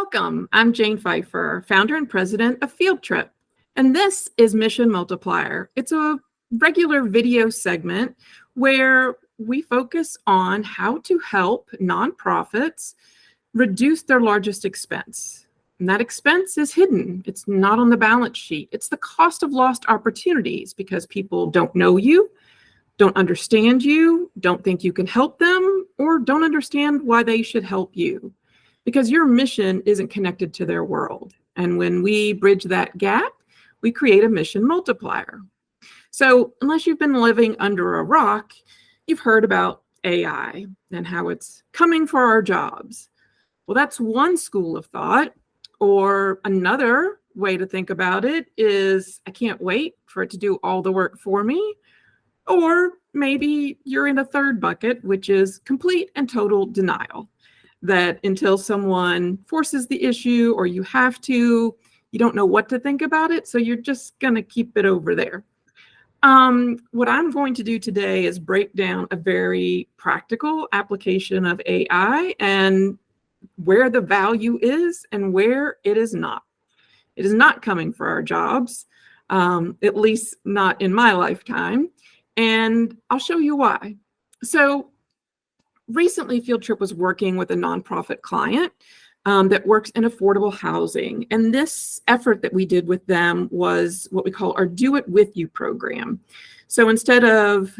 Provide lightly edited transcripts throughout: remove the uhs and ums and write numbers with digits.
Welcome. I'm Jane Pfeiffer, founder and president of Fieldtrip, and this is Mission Multiplier. It's a regular video segment where we focus on how to help nonprofits reduce their largest expense. And that expense is hidden. It's not on the balance sheet. It's the cost of lost opportunities because people don't know you, don't understand you, don't think you can help them, or don't understand why they should help you, because your mission isn't connected to their world. And when we bridge that gap, we create a mission multiplier. So unless you've been living under a rock, you've heard about AI and how it's coming for our jobs. Well, that's one school of thought. Or another way to think about it is, I can't wait for it to do all the work for me. Or maybe you're in a third bucket, which is complete and total denial. That until someone forces the issue or you have to, you don't know what to think about it. So you're just going to keep it over there. What I'm going to do today is break down a very practical application of AI and where the value is and where it is not. It is not coming for our jobs, at least not in my lifetime. And I'll show you why. So recently, Fieldtrip was working with a nonprofit client that works in affordable housing. And this effort that we did with them was what we call our Do It With You program. So instead of,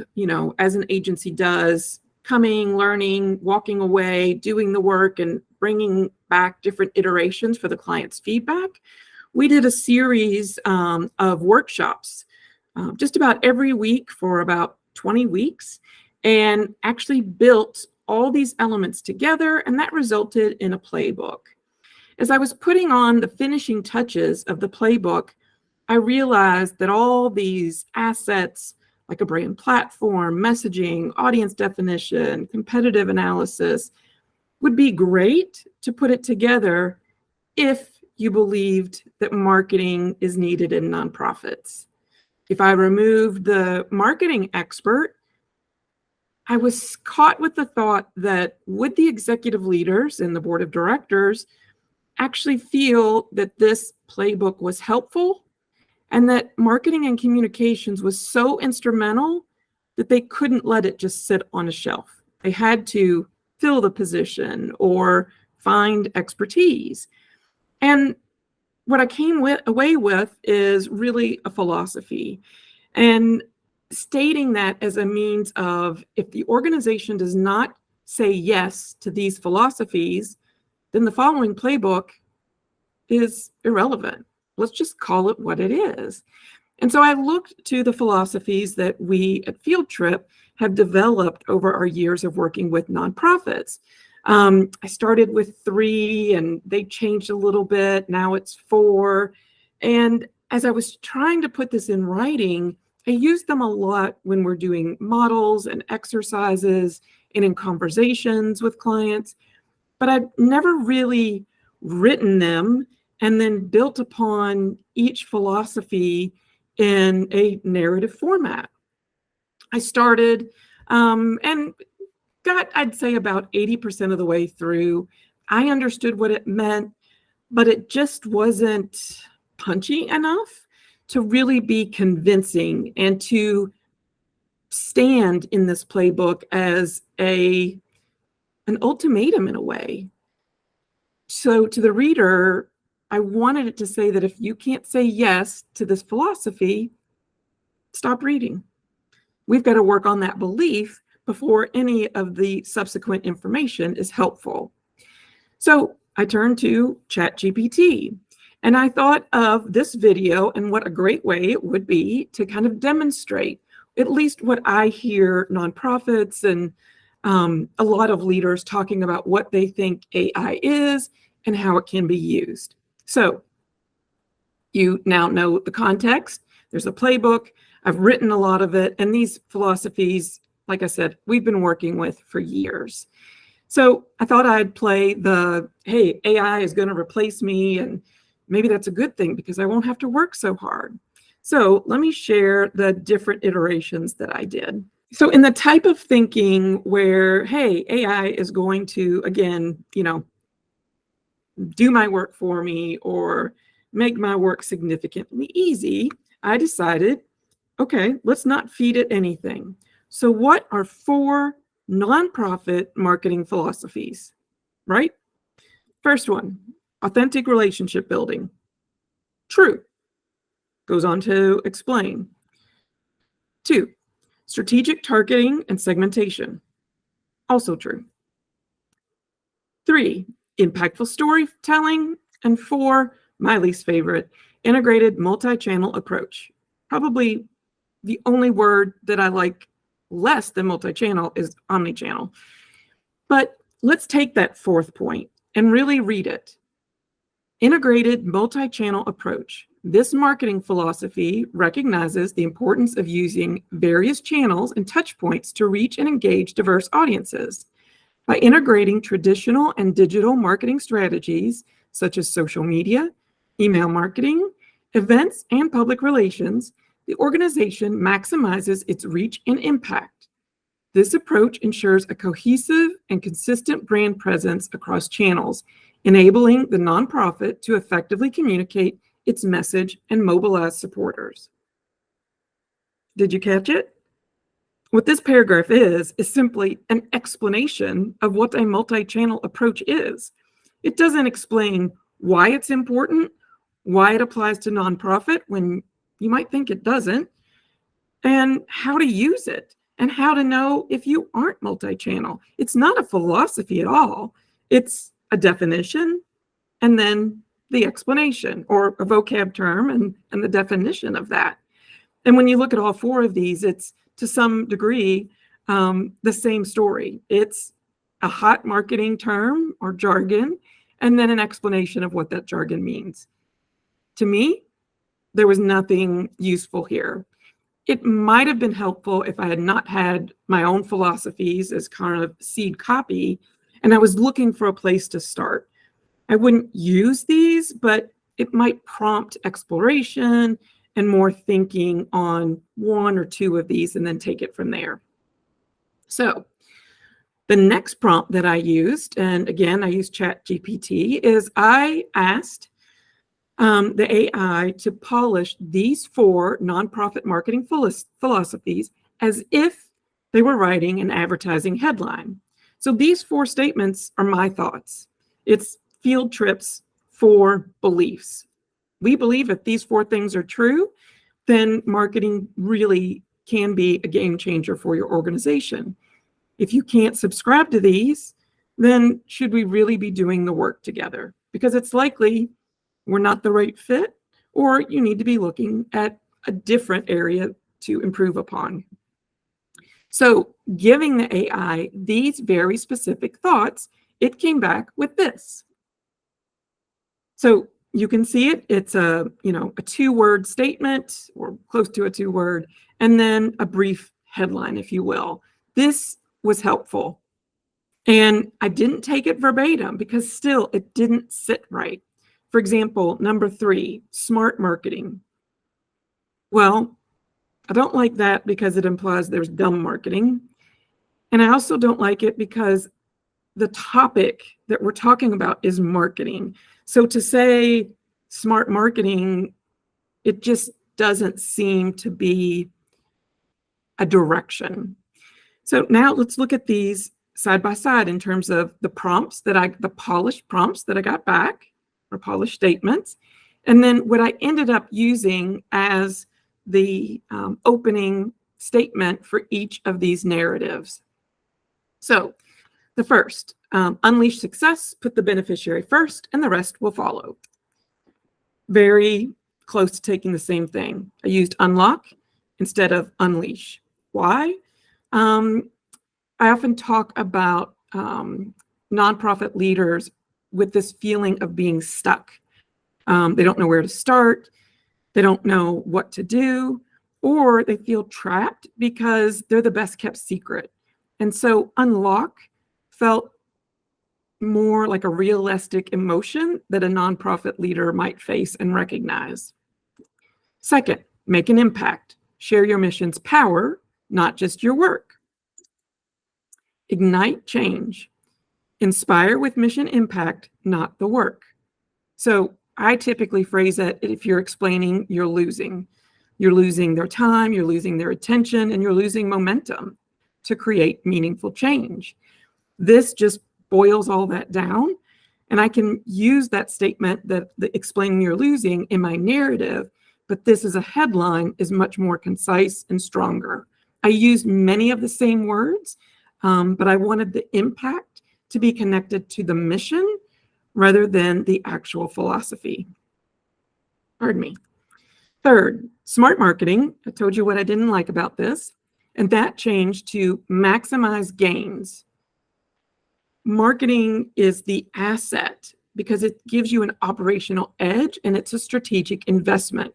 as an agency does, coming, learning, walking away, doing the work, and bringing back different iterations for the client's feedback, we did a series of workshops just about every week for about 20 weeks and actually built all these elements together, and that resulted in a playbook. As I was putting on the finishing touches of the playbook, I realized that all these assets, like a brand platform, messaging, audience definition, competitive analysis, would be great to put it together if you believed that marketing is needed in nonprofits. If I removed the marketing expert, I was caught with the thought that would the executive leaders and the board of directors actually feel that this playbook was helpful and that marketing and communications was so instrumental that they couldn't let it just sit on a shelf. They had to fill the position or find expertise. And what I came away with is really a philosophy. And stating that as a means of, if the organization does not say yes to these philosophies, then the following playbook is irrelevant. Let's just call it what it is. And so I looked to the philosophies that we at Fieldtrip have developed over our years of working with nonprofits. I started with 3 and they changed a little bit. Now it's 4. And as I was trying to put this in writing, I use them a lot when we're doing models and exercises and in conversations with clients, but I've never really written them and then built upon each philosophy in a narrative format. I started and got, I'd say, about 80% of the way through. I understood what it meant, but it just wasn't punchy enough to really be convincing and to stand in this playbook as an ultimatum in a way. So to the reader, I wanted it to say that if you can't say yes to this philosophy, stop reading. We've got to work on that belief before any of the subsequent information is helpful. So I turned to ChatGPT. And I thought of this video and what a great way it would be to kind of demonstrate at least what I hear nonprofits and a lot of leaders talking about what they think AI is and how it can be used. So you now know the context. There's a playbook. I've written a lot of it. And these philosophies, like I said, we've been working with for years. So I thought I'd play the, hey, AI is going to replace me, and maybe that's a good thing because I won't have to work so hard. So let me share the different iterations that I did. So in the type of thinking where, hey, AI is going to, again, do my work for me or make my work significantly easy, I decided, okay, let's not feed it anything. So what are 4 nonprofit marketing philosophies, right? First one, authentic relationship building. True. Goes on to explain. 2, strategic targeting and segmentation. Also true. 3, impactful storytelling. And 4, my least favorite, integrated multi-channel approach. Probably the only word that I like less than multi-channel is omni-channel. But let's take that 4th point and really read it. Integrated multi-channel approach. This marketing philosophy recognizes the importance of using various channels and touch points to reach and engage diverse audiences. By integrating traditional and digital marketing strategies, such as social media, email marketing, events, and public relations, the organization maximizes its reach and impact. This approach ensures a cohesive and consistent brand presence across channels, enabling the nonprofit to effectively communicate its message and mobilize supporters. Did you catch it? What this paragraph is simply an explanation of what a multi-channel approach is. It doesn't explain why it's important, why it applies to nonprofit when you might think it doesn't, and how to use it, and how to know if you aren't multi-channel. It's not a philosophy at all. It's a definition, and then the explanation, or a vocab term and the definition of that. And when you look at all 4 of these, it's to some degree the same story. It's a hot marketing term or jargon, and then an explanation of what that jargon means. To me, there was nothing useful here. It might have been helpful if I had not had my own philosophies as kind of seed copy, and I was looking for a place to start. I wouldn't use these, but it might prompt exploration and more thinking on 1 or 2 of these and then take it from there. So the next prompt that I used, and again, I used ChatGPT, is I asked the AI to polish these 4 nonprofit marketing philosophies as if they were writing an advertising headline. So these 4 statements are my thoughts. It's Fieldtrip's 4 beliefs. We believe if these 4 things are true, then marketing really can be a game changer for your organization. If you can't subscribe to these, then should we really be doing the work together? Because it's likely we're not the right fit, or you need to be looking at a different area to improve upon. So giving the AI these very specific thoughts, it came back with this. So you can see it. It's a 2-word statement, or close to a 2-word, and then a brief headline, if you will. This was helpful. And I didn't take it verbatim because still it didn't sit right. For example, number 3, smart marketing. Well, I don't like that because it implies there's dumb marketing. And I also don't like it because the topic that we're talking about is marketing. So to say smart marketing, it just doesn't seem to be a direction. So now let's look at these side by side in terms of the polished prompts that I got back, or polished statements, and then what I ended up using as the opening statement for each of these narratives. So the first, unleash success, put the beneficiary first, and the rest will follow. Very close to taking the same thing. I used unlock instead of unleash. Why? I often talk about nonprofit leaders with this feeling of being stuck. They don't know where to start. They don't know what to do, or they feel trapped because they're the best kept secret. And so unlock felt more like a realistic emotion that a nonprofit leader might face and recognize. Second, make an impact. Share your mission's power, not just your work. Ignite change. Inspire with mission impact, not the work. So I typically phrase it, if you're explaining, you're losing. You're losing their time, you're losing their attention, and you're losing momentum to create meaningful change. This just boils all that down. And I can use that statement, that the explaining you're losing, in my narrative, but this as a headline is much more concise and stronger. I used many of the same words, but I wanted the impact to be connected to the mission rather than the actual philosophy. Pardon me. Third, smart marketing. I told you what I didn't like about this, and that changed to maximize gains. Marketing is the asset because it gives you an operational edge and it's a strategic investment.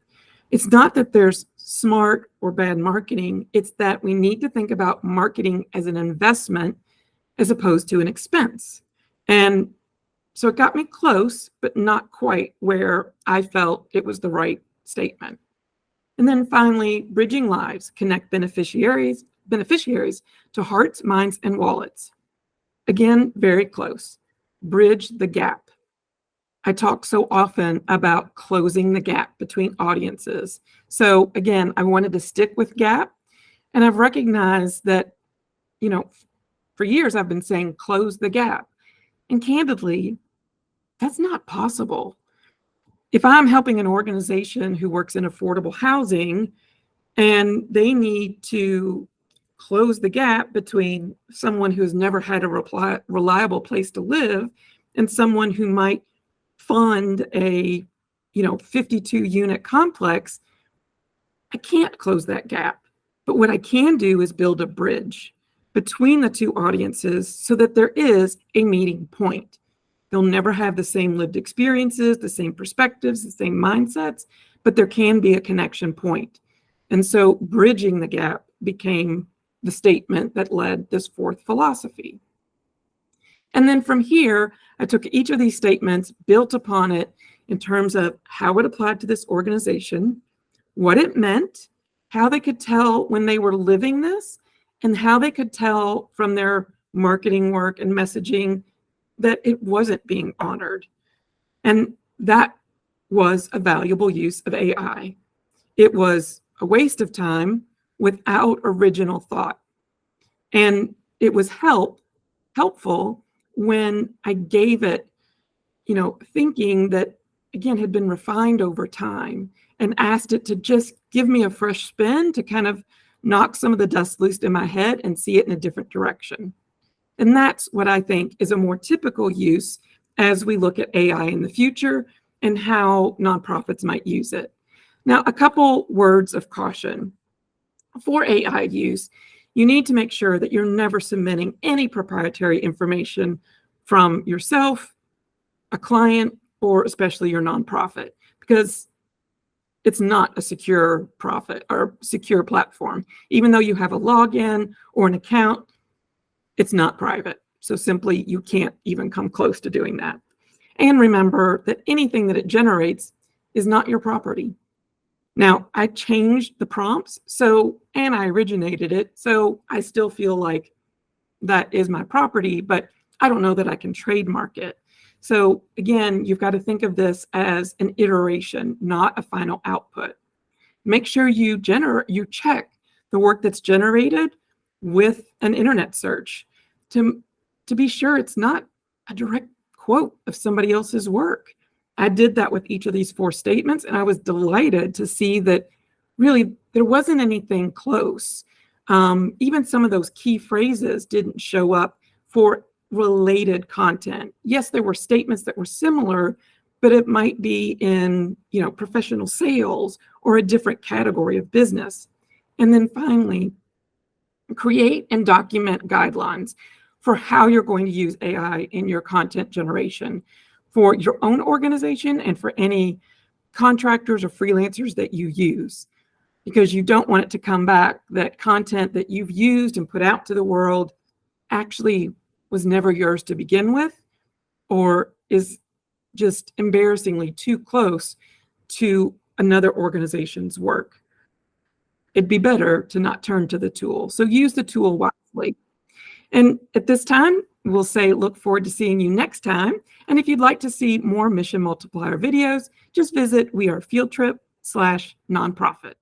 It's not that there's smart or bad marketing, it's that we need to think about marketing as an investment as opposed to an expense. And so it got me close, but not quite where I felt it was the right statement. And then finally, bridging lives, connect beneficiaries to hearts, minds, and wallets. Again, very close. Bridge the gap. I talk so often about closing the gap between audiences. So again, I wanted to stick with gap, and I've recognized that, for years I've been saying close the gap. And candidly, that's not possible. If I'm helping an organization who works in affordable housing and they need to close the gap between someone who's never had a reliable place to live and someone who might fund a 52 unit complex, I can't close that gap. But what I can do is build a bridge between the two audiences so that there is a meeting point. They'll never have the same lived experiences, the same perspectives, the same mindsets, but there can be a connection point. And so bridging the gap became the statement that led this fourth philosophy. And then from here, I took each of these statements, built upon it in terms of how it applied to this organization, what it meant, how they could tell when they were living this, and how they could tell from their marketing work and messaging that it wasn't being honored. And that was a valuable use of AI. It was a waste of time without original thought. And it was helpful when I gave it, thinking that, again, had been refined over time, and asked it to just give me a fresh spin to kind of knock some of the dust loose in my head and see it in a different direction. And that's what I think is a more typical use as we look at AI in the future and how nonprofits might use it. Now, a couple words of caution. For AI use, you need to make sure that you're never submitting any proprietary information from yourself, a client, or especially your nonprofit, because it's not a secure secure platform. Even though you have a login or an account, it's not private. So simply, you can't even come close to doing that. And remember that anything that it generates is not your property. Now, I changed the prompts, and I originated it, so I still feel like that is my property, but I don't know that I can trademark it. So again, you've got to think of this as an iteration, not a final output. Make sure you check the work that's generated with an internet search to be sure it's not a direct quote of somebody else's work. I did that with each of these four statements, and I was delighted to see that really there wasn't anything close. Even some of those key phrases didn't show up for related content. Yes, there were statements that were similar, but it might be in, professional sales or a different category of business. And then finally, create and document guidelines for how you're going to use AI in your content generation for your own organization and for any contractors or freelancers that you use, because you don't want it to come back that content that you've used and put out to the world actually was never yours to begin with, or is just embarrassingly too close to another organization's work. It'd be better to not turn to the tool. So use the tool wisely. And at this time, We'll say look forward to seeing you next time. And if you'd like to see more Mission Multiplier videos, just visit wearefieldtrip.com/nonprofit.